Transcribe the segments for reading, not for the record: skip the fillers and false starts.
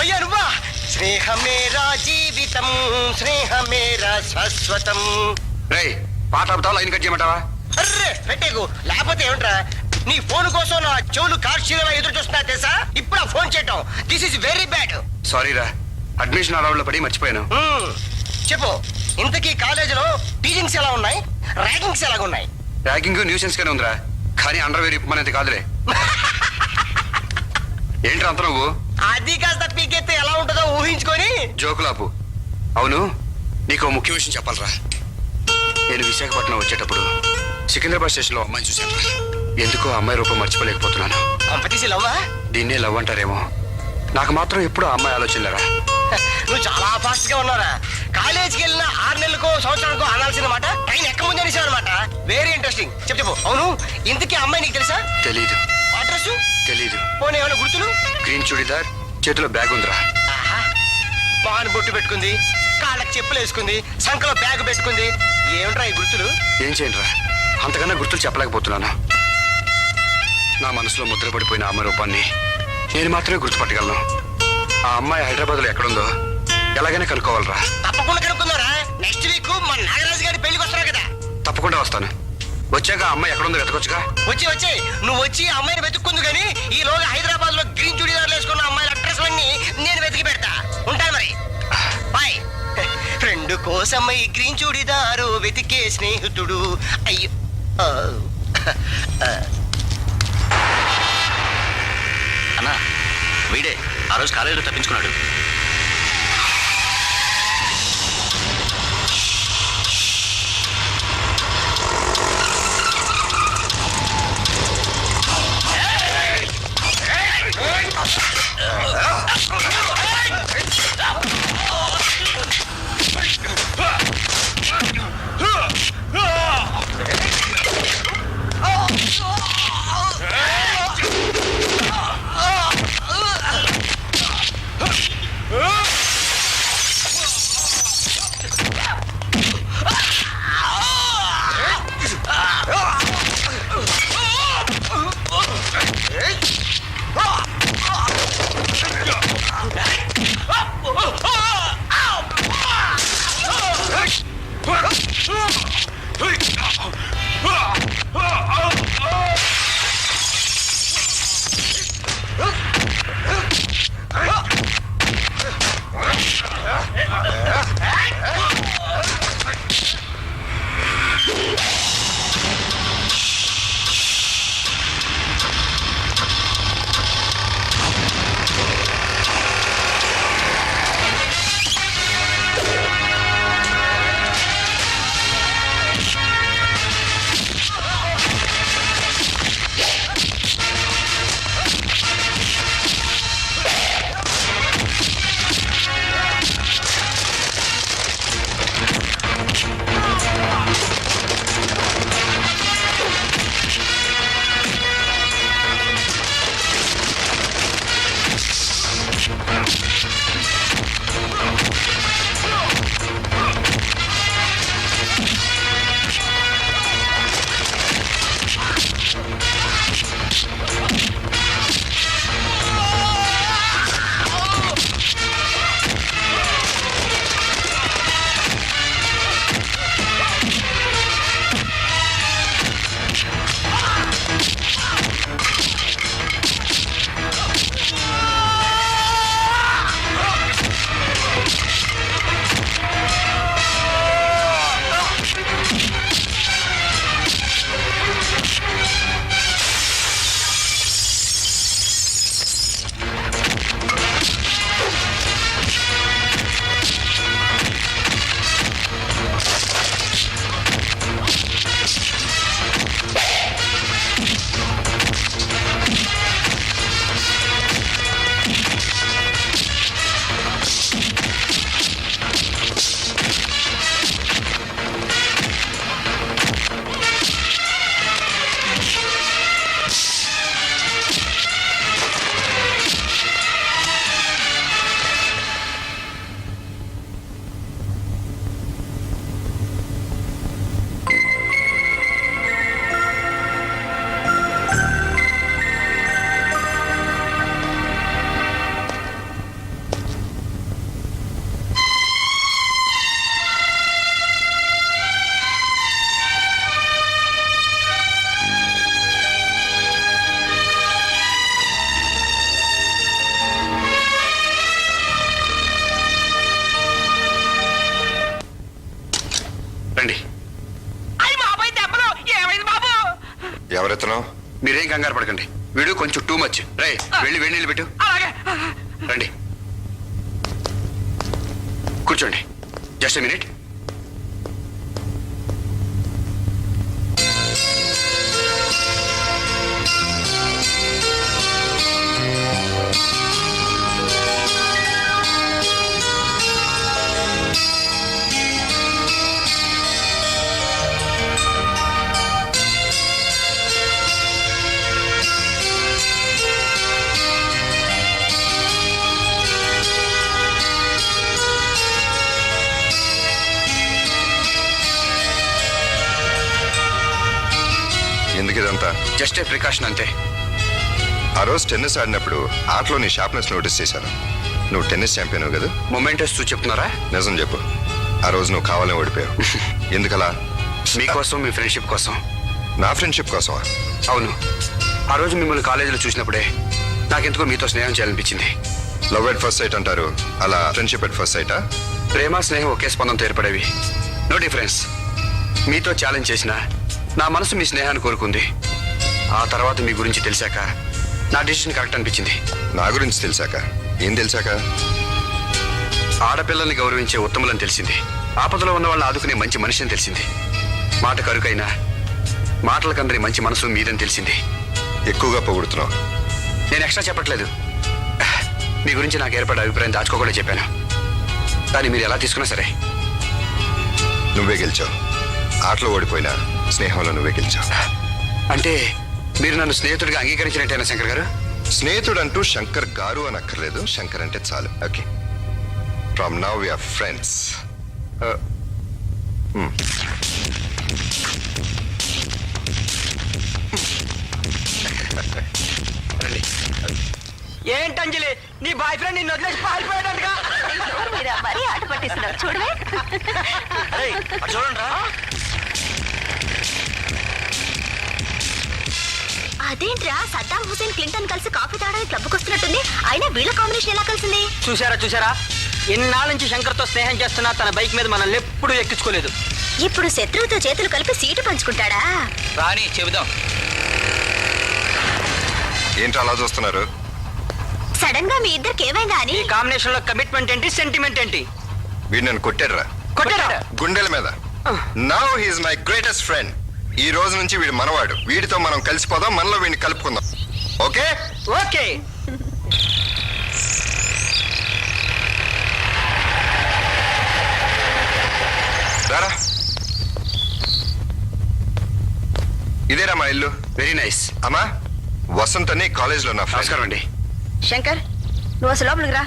అయ్యా నువ్వా? స్నేహమేరా జీవితం, స్నేహమేరా శాశ్వతం. రేయ్ పాట ఆపుతావా లైన్ కట్ చేయమంటావా? అర్రే పెట్టేకు, లేకపోతే ఏమిట్రా? నీ ఫోన్ కోసం నా చెవులు కార్షీలా ఎదురు చూస్తున్నా తెలుసా? ఇప్పుడు ఆ ఫోన్ చేయటం దిస్ ఇస్ వెరీ బ్యాడ్. సారీరా, అడ్మిషన్ అలవాట్లో పడి మర్చిపోయాను. చెప్పు, ఇంతకీ కాలేజీలో టీచింగ్స్ ఎలా ఉన్నాయి, ర్యాగింగ్స్ ఎలాగ ఉన్నాయి? ర్యాగింగ్ న్యూసెన్స్ గానే ఉందిరా, కానీ అండర్వేర్ ఇప్పమనేది కాదులే. ఏంట్రా అంత నువ్వు? అది కాస్త పీకెత్తే ఎలా ఉంటుందో ఊహించుకొని. జోకులాపు. అవును, నీకు ముఖ్య విషయం చెప్పాలరా. నేను విశాఖపట్నం వచ్చేటప్పుడు సికింద్రాబాద్ స్టేషన్లో అమ్మాయిని చూశాను. ఎందుకో అమ్మాయి రూపం మర్చిపోలేకపోతున్నాను. కంపెటీసి లవ్వా? దీన్నే లవ్ అంటారేమో. నాకు మాత్రం ఎప్పుడు ఆ అమ్మాయి ఆలోచనలేరా. నువ్వు చాలా ఫాస్ట్ గా ఉన్నారా. కాలేజీకి వెళ్ళిన 6 నెలలకో సంవత్సరానికో అనాల్సిన మాట ట్రైన్ ఎక్క ముందు అనేసావు అనమాట. Very interesting. చెప్పు. అవును, ఇంతకీ అమ్మాయి నీకు తెలుసా? తెలీదు. అడ్రస్ తెలీదు. పోనీ ఏమైనా గుర్తులు? గ్రీన్ చూడిదార్, చేతిలో బ్యాగ్ ఉందిరా. పాన్ బొట్టు పెట్టుకుంది, కాళ్ళకి చెప్పులు వేసుకుంది, సంకలో బ్యాగ్ పెట్టుకుంది. ఏమిట్రా ఈ గుర్తులు? ఏం చేయనురా, అంతకన్నా గుర్తులు చెప్పలేకపోతున్నాను. నా మనసులో ముద్రపడిపోయిన అమ్మాయి రూపాన్ని నేను మాత్రమే గుర్తుపట్టగలను. ఆ అమ్మాయి హైదరాబాద్ లో ఎక్కడుందో ఎలాగైనా కనుక్కోవాలరా. తప్పకుండా కనుక్కుందారా. నెక్స్ట్ వీక్ మన నాగరాజు గారి పెళ్లికి వస్తున్నారు కదా. తప్పకుండా వస్తాను. వచ్చాక ఆ అమ్మాయి ఎక్కడుందో వెతకొచ్చుగా. వచ్చి నువ్వు వచ్చి అమ్మాయిని వెతుక్కుందు కానీ ఈలోగా హైదరాబాద్ లో గ్రీన్ చుడిదార్లు వేసుకున్న అమ్మాయిల అడ్రస్లన్నీ నేను వెతికి పెడతా. ఉంటాను మరి. బాయ్. ఫ్రెండ్ కోసం ఈ గ్రీన్ చూడిదారు వెతికే స్నేహితుడు. అయ్యో అన్నా, వీడే ఆ రోజు కాలేజీలో తప్పించుకున్నాడు. ఎవరెత్తను? మీరేం కంగారు పడకండి, వీడు కొంచెం టూ మచ్. రే వెళ్ళి వేడి నీళ్ళు పెట్టు. రండి కూర్చోండి. Just minute. ఎందుకు ఇదంతా? జస్ట్ ఏ ప్రికాషన్ అంతే. ఆ రోజు టెన్నిస్ ఆడినప్పుడు ఆటలో నీ షార్ప్నెస్ నోటీస్ చేశాను. నువ్వు టెన్నిస్ ఛాంపియన్ కదా? మొమెంటస్ చూసి చెప్తున్నారా? నిజం చెప్పు, ఆ రోజు నువ్వు కావాలని ఓడిపోయావు. ఎందుకలా? మీకోసం, మీ ఫ్రెండ్షిప్ కోసం. నా ఫ్రెండ్షిప్ కోసమా? అవును. ఆ రోజు మిమ్మల్ని కాలేజీలో చూసినప్పుడే నాకెందుకో మీతో స్నేహం చేయాలనిపించింది. లవ్ ఎట్ ఫస్ట్ సైట్ అంటారు, అలా ఫ్రెండ్షిప్ ఎట్ ఫస్ట్ సైటా? ప్రేమ స్నేహం ఒకే స్పందంతో ఏర్పడేవి, నో డిఫరెన్స్. మీతో ఛాలెంజ్ చేసిన నా మనసు మీ స్నేహాన్ని కోరుకుంది. ఆ తర్వాత మీ గురించి తెలిసాక నా డిసిషన్ కరెక్ట్ అనిపించింది. నా గురించి తెలిసాక? ఏం తెలిసాక? ఆడపిల్లల్ని గౌరవించే ఉత్తములని తెలిసింది. ఆపదలో ఉన్న వాళ్ళని ఆదుకునే మంచి మనిషి అని తెలిసింది. మాట కరుకైనా మాటలకందరి మంచి మనసు మీదని తెలిసింది. ఎక్కువగా పొగుడుతున్నావు. నేను ఎక్స్ట్రా చెప్పట్లేదు. మీ గురించి నాకు ఏర్పడే అభిప్రాయం దాచుకోకుండా చెప్పాను. కానీ మీరు ఎలా తీసుకున్నా సరే. నువ్వే గెలిచావు. ఆటలో ఓడిపోయినా స్నేహంలో నువ్వే గెలిచావు. అంటే మీరు నన్ను స్నేహితుడిగా అంగీకరించినట్టేనా శంకర్ గారు? స్నేహితుడు అంటూ శంకర్ గారు అని అక్కర్లేదు, శంకర్ అంటే చాలు. Okay, from now we are friends. ఏంటి అంజలి, నీ బాయ్ ఫ్రెండ్ నిన్ను వదిలేసి పారిపోయాడంటగా? మరీ ఆట పట్టిస్తున్నావు చూడవే. చూడండి రా. అదేంట్రా, సద్దాం హుసేన్ క్లింటన్ కలిసి కాఫీ తాగడానికి క్లబ్కి వస్తున్నట్టుంది. అయినా వీళ్ళ కాంబినేషన్ ఎలా కలిసింది? చూసారా ఎన్నాళ్ళ నుంచి శంకర్తో స్నేహం చేస్తున్నా తన బైక్ మీద మనల్ని ఎప్పుడు ఎక్కించుకోలేదు. ఇప్పుడు శత్రువుతో చేతులు కలిపి సీటు పంచుకుంటాడా? రాని చెబుదాం. ఏంటి అలా చూస్తున్నారు? సడన్ గా మీ ఇద్దరికి ఏమైందా అని. ఈ కాంబినేషన్ లో కమిట్మెంట్ ఏంటి, సెంటిమెంట్ ఏంటి? వీడు నన్ను కొట్టాడురా, కొట్టారా? గుండెల మీద. Now he's my greatest friend. ఈ రోజు నుంచి వీడు మనవాడు. వీడితో మనం కలిసిపోదాం, మనలో వీడిని కలుపుకుందాం. Okay okay. రారా, ఇదేరా మా ఇల్లు. Very nice. అమ్మా, వసంత్ అని కాలేజ్ లో నా ఫ్రెండ్. నమస్కారం అండి. శంకర్, నువ్వు అసలు లోపలికి రా.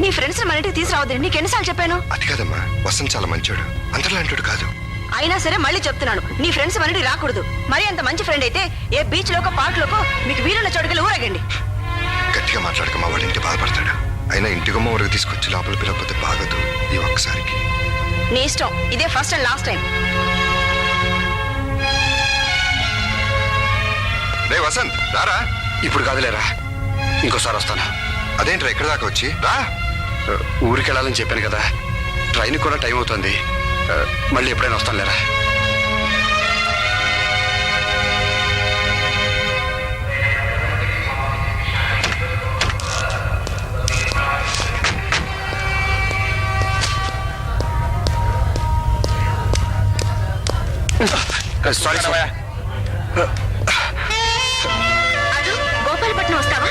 నీ ఫ్రెండ్స్ మన ఇంటికి తీసుకురావద్దు, నీకు ఎన్నిసార్లు చెప్పాను? అది కాదమ్మా, వసంత్ చాలా మంచోడు, అంతలాంటోడు కాదు. అయినా సరే మళ్ళీ చెప్తున్నాను, నీ ఫ్రెండ్స్ మన ఇంటికి రాకూడదు. మరి అంత మంచి ఫ్రెండ్ అయితే ఏ బీచ్ లోకో పార్క్ లోకో మీకు వీలున్న చోటుకెళ్ళి ఊరగండి. గట్టిగా మాట్లాడకమ్మా, వాడు ఇంటి బాధపడతాడు. అయినా ఇంటికమ్మ వరకు తీసుకొచ్చి లోపల పిలవకపోతే బాగదు. ఈ ఒక్కసారికి నీ ఇష్టం, ఇదే ఫస్ట్ అండ్ లాస్ట్ టైం. రే వసంత్, రారా. ఇప్పుడు కాదులేరా, ఇంకోసారి వస్తాను. అదేంట్రా ఇక్కడ దాకా వచ్చి రా. ఊరికి వెళ్ళాలని చెప్పాను కదా, ట్రైన్ కూడా టైం అవుతుంది. మళ్ళీ ఎప్పుడైనా వస్తాను లేరా. Sorry sir. అటు గోపాలపట్నం వస్తావా?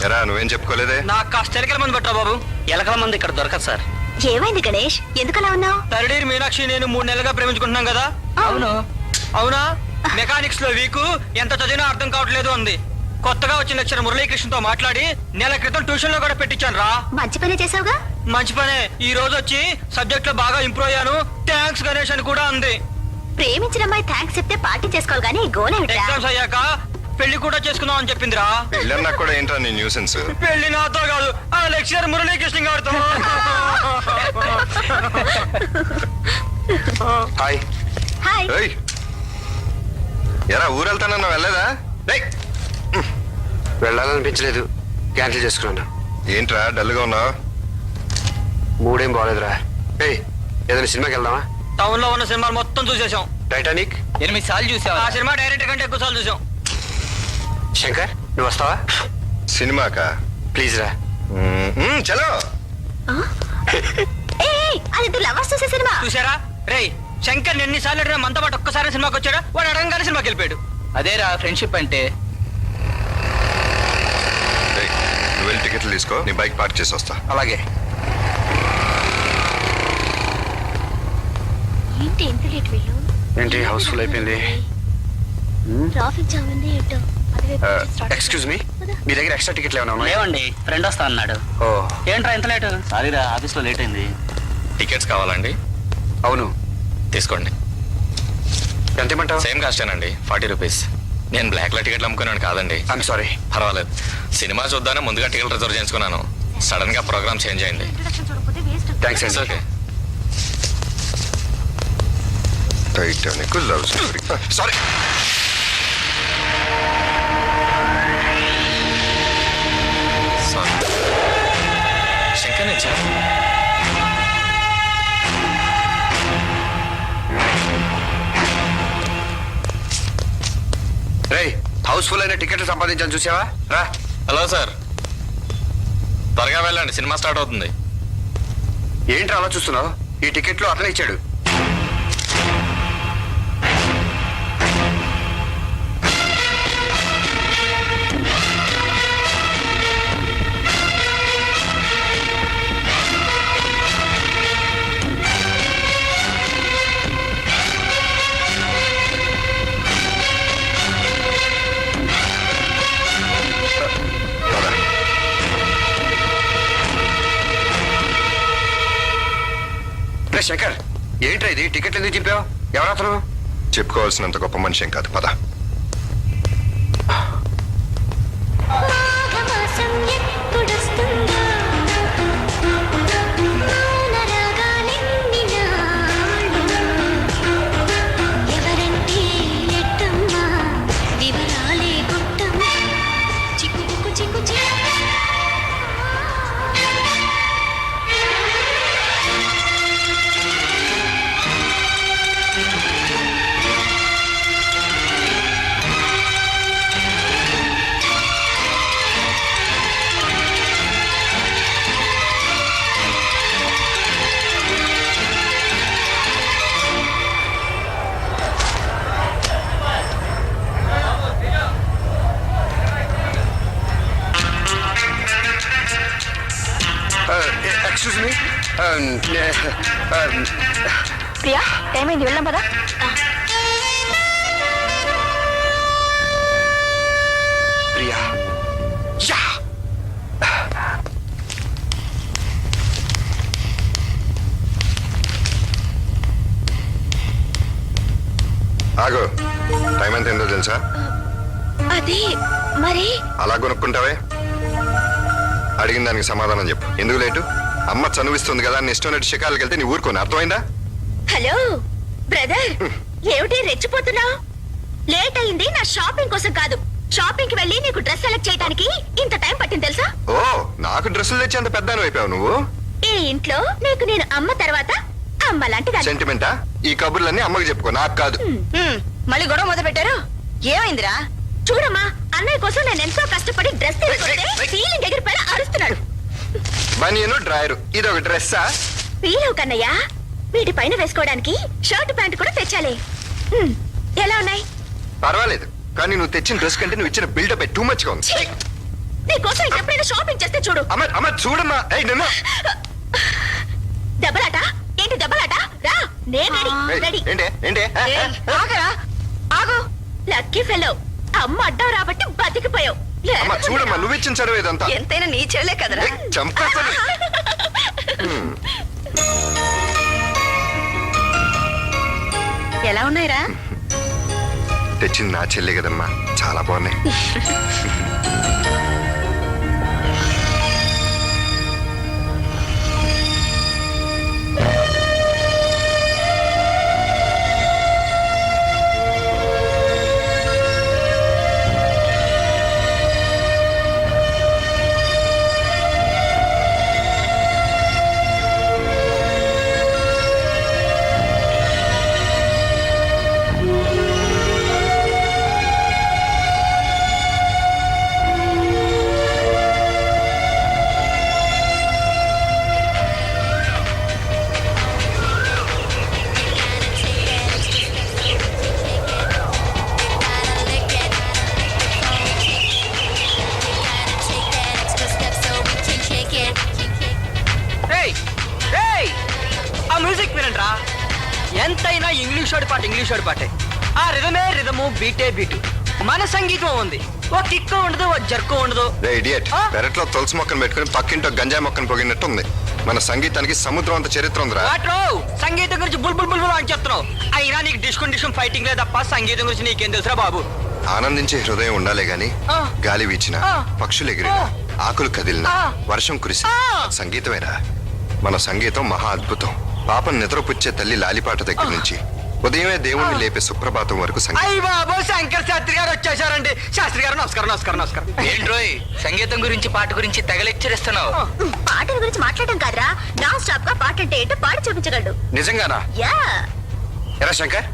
ఎరా, నువ్వేం చెప్పుకోలేదే? నాకు కాస్త ఎలకల మంది పట్టరా బాబు. ఎలకల మంది ఇక్కడ దొరకదు సార్. ఏమైంది గణేష్, ఎందుకలా ఉన్నావు? తరుడీరు మీనాక్షి నేను 3 నెలలుగా ప్రేమించుకుంటున్నాం కదా. అవును. అవునా? మెకానిక్స్ లో వీకు, ఎంత చదివినా అర్థం కావట్లేదు అంది. కొత్తగా వచ్చిన లెక్చర్ మురళీకృష్ణతో మాట్లాడి నెల క్రితం ట్యూషన్ లో కూడా పెట్టించాను రా. మంచి పని చేసావుగా. మంచి పనే. ఈ రోజు వచ్చి సబ్జెక్ట్ లో బాగా ఇంప్రూవ్ అయ్యాను, థ్యాంక్స్ గణేష్ అని కూడా అంది. ప్రేమించిన అమ్మాయి థ్యాంక్స్ చెప్తే పార్టీ చేసుకోవాలి కానీ గోనేమిట్రా? ఎగ్జామ్స్ అయ్యాక పెళ్లి కూడా చేసుకుందాం అని చెప్పిందిరా. పెళ్ళన్నా కూడా ఏంట్రా నీ న్యూసెన్స్? పెళ్లి నాతో కాదు, ఆ లెక్చర్ మురళీకృష్ణ గారితో. హాయ్. హాయ్. ఏయ్, ఎరా ఊరెళ్తానన్నా వెళ్ళలేదా? ఏయ్, వెళ్ళాలనిపించలేదు, క్యాన్సిల్ చేసుకున్నాను. ఏంట్రా డల్గా ఉన్నావు? మూడేం బాగోలేదురా. ఏయ్, ఏదైనా సినిమాకి వెళ్దామా? టౌన్ లో ఉన్న సినిమాలు మొత్తం చూసేసాం. టైటానిక్ 8 సార్లు చూసాం. ఆ సినిమా డైరెక్టర్ కంటే ఎక్కువ సార్లు చూసాం. శంకర్, నువ్వు వస్తావా? సినిమాకా? ప్లీజ్ రా. చలో. ఏయ్, అది లవర్స్ చూసే సినిమా. చూసారా రేయ్, శంకర్ ఎన్నిసార్లు అడిగినా మనతో పాటు ఒక్కసారి సినిమాకి వచ్చాడా? వాడు అడగంగానే సినిమాకి వెళ్ళిపోయాడు. అదేరా ఫ్రెండ్షిప్ అంటే. ఏయ్, నువ్వు వెళ్ళి టికెట్లు తీసుకో, నీ బైక్ పార్క్ చేసి వస్తా. అలాగే. ఏంటి ఎంత లేట్ వీళ్ళు? ఏంటి హౌస్ఫుల్ అయిపోయింది? ట్రాఫిక్ జామ్ ఉంది ఏంటో. ఎక్స్క్యూజ్ మీ, మీ దగ్గర ఎక్స్ట్రా టికెట్లు ఏమైనా ఉన్నాయా? లేవండి, ఫ్రెండ్ వస్తా అన్నాడు. ఓ, ఏంట్రా ఇంత లేటు? సారీరా, ఆఫీస్ లో లేట్ అయింది. టికెట్స్ కావాలండి? అవును. తీసుకోండి. ఎంత ఇమ్మంటావు? సేమ్ కాస్టేనండి, 40 రూపీస్. నేను బ్లాక్ లో టికెట్లు అమ్ముకున్నాను కాదండి. I'm sorry. పర్వాలేదు, సినిమా చూద్దానే ముందుగా టికెట్ రిజర్వ్ చేసుకున్నాను. సడన్ గా ప్రోగ్రామ్ చేంజ్ అయింది. థ్యాంక్స్ ఇట్స్ అండి. Okay. Titanic love story. Sorry. Sorry Shankar నుంచి. రేయ్, హౌస్ఫుల్ అయిన టికెట్లు సంపాదించాను చూసావా? రా. హలో సార్, త్వరగా వెళ్ళండి, సినిమా స్టార్ట్ అవుతుంది. ఏంట్రా అలా చూస్తున్నావు? ఈ టికెట్లు అతనే ఇచ్చాడు. రే శంకర్, ఏంట్రా ఇది? టికెట్లు ఎందుకు చింపావు? ఎవరతను? చెప్పుకోవాల్సినంత గొప్ప మనిషి ఏం కాదు, పద. మాఘమాసం ఎప్పుడొస్తుందో, మౌనరాగాలెన్ని నాళ్ళు, ఎవరంటే ఎట్టమ్మా, వివరాలే గుట్టమ్మా, చిక్కుబుక్కు చిక్కు చిక్కు. Excuse me. ప్రియా, టైం అయింది, వెళ్దాం పదా. ప్రియా. యా. ఆగు, టైం ఎంత ఏందో తెలుసా? అది మరి అలా కొనుక్కుంటావే? అడిగిన దానికి సమాధానం చెప్పు. ఎందుకు లేటు? అమ్మ చనువిస్తుంది కదా, నీ ఇష్టం ఉన్నట్టు షికార్లకు వెళ్తే నీ ఊరుకోను, అర్థమైందా? హలో బ్రదర్, ఏమిటి రెచ్చిపోతున్నావు? లేట్ అయింది నా షాపింగ్ కోసం కాదు. షాపింగ్ కి వెళ్ళి నీకు డ్రెస్ సెలెక్ట్ చేయడానికి ఇంత టైం పట్టింది తెలుసా? ఓ, నాకు డ్రెస్సులు తెచ్చి అంత పెద్ద అయిపోయావు నువ్వు. ఈ ఇంట్లో నీకు నేను అమ్మ తర్వాత అమ్మ లాంటి దాన్ని. సెంటిమెంటా? ఈ కబుర్లన్నీ అమ్మకి చెప్పుకో, నాకు కాదు. మళ్ళీ గొడవ మొదలు పెట్టారు. ఏమైందిరా? చూడమ్మా, అన్నయ్య కోసం నేను ఎంతో కష్టపడి డ్రెస్ తీసుకుంటే ఏయ్. ఫీలింగ్ ఎగిరిపోయి అరుస్తున్నాడు. బనియను డ్రాయరు, ఇది ఒక డ్రెస్సా? ఫీలవు కన్నయ్య, వీటిపైన వేసుకోవడానికి షర్ట్ ప్యాంట్ కూడా తెచ్చాలి. ఎలా ఉన్నాయి? పర్వాలేదు, కానీ నువ్వు తెచ్చిన డ్రెస్ కంటే నువ్వు ఇచ్చిన బిల్డప్ టూ మచ్ గా ఉంది. ఛీ! నీకోసం ఎప్పుడైనా షాపింగ్ చేస్తే చూడు. అమ్మ అమ్మ చూడమ్మా. ఏయ్ నిన్ను. దెబ్బలాట ఏంటి? దెబ్బలాట రా, నేను ఏయ్, రెడీ. ఏంటి ఏంటి? ఆగరా, ఆగు. లక్కీ ఫెలో, అమ్మ అడ్డం రాబట్టి బతికిపోయావు. అమ్మా చూడమ్మా నువ్వు ఇచ్చిన చదువు ఇదంతా ఎంతైనా నీ చెల్లే కదరా ఏయ్, చంపేస్తాను ఎలా ఉన్నాయిరా తెచ్చింది నా చెల్లి కదమ్మా చాలా బాగున్నాయి రేయ్ రేయ్ ఆ మ్యూజిక్ వినండిరా ఎంతైనా ఇంగ్లీష్ వాడి పాటే ఆ రిధమే రిధము బీటే బీటు మన సంగీతం ఉంది ఓ కిక్కు ఉండదు ఓ జర్కు ఉండదు రే ఇడియట్ ఆ? పెరట్లో తులసి మొక్కను పెట్టుకుని పక్కింటో గంజాయి మొక్కను పొగినట్టు ఉంది మన సంగీతానికి సముద్రం అంత చరిత్ర ఉందిరా వాట్రో సంగీతం గురించి బుల్ బుల్ బుల్ బుల్ అని చెప్తున్నావు అయినా నీకు డిస్కున్ ఫైటింగ్ లేదు తప్ప సంగీతం గురించి నీకేం తెలుసురా బాబు ఆనందించే హృదయం ఉండాలే గాని ఆ. గాలి వీచిన ఆ. పక్షులు ఎగిరిన ఆ. ఆకులు కదిలిన ఆ. వర్షం కురిసి ఆ. సంగీతమేరా మన సంగీతం మహా అద్భుతం పాపం నిద్రపుచ్చే తల్లి లాలిపాట దగ్గర నుంచి ఉదయమే దేవుణ్ణి లేపే సుప్రభాతం వరకు సంగీతం అయ్య బాబు శంకర్ శాస్త్రి గారు వచ్చేసారండి శాస్త్రి గారు నమస్కారం ఏంట్రోయ్ సంగీతం గురించి పాట గురించి తెగ లెక్చర్ ఇస్తున్నావు పాటల గురించి మాట్లాడడం కాదురా నాన్ స్టాప్ గా పాట అంటే ఏంటో పాడి చూపించగలడు నిజంగానా యా ఎరా శంకర్